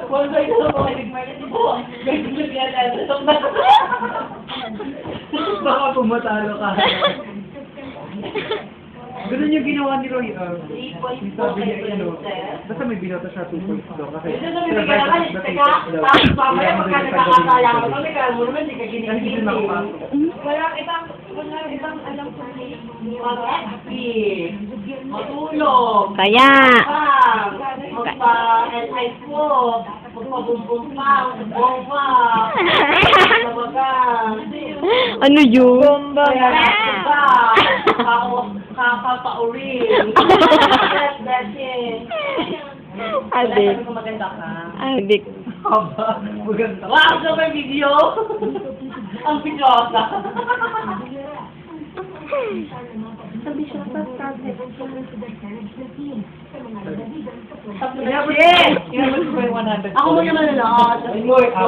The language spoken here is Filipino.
Kung sa'yo na po, nag-market po. Nag-market na. Baka pumatalo ka. Ganun yung ginawa ni Roy. Sabi niya, basta may binoto siya 2 points daw. Kasi, Ito na bibigyan na kasi, teka, tapos mamaya pagka nakakasaya ka kami, kaya mo naman, hindi ka Kasi hindi ginigil. makapasok. Walang ibang alam ko ni mag-active, matulog, Kaya. magpa-LI po, magpa-bumbum pa, bomba, Ano yun? kakapaurin. That's it. Adik. Sabi ko maganda ka. Adik. Haba, maganda. Wow, so may video? Ang picyosa. Sabi siya sa tablet. Yes! Ako mo naman lahat.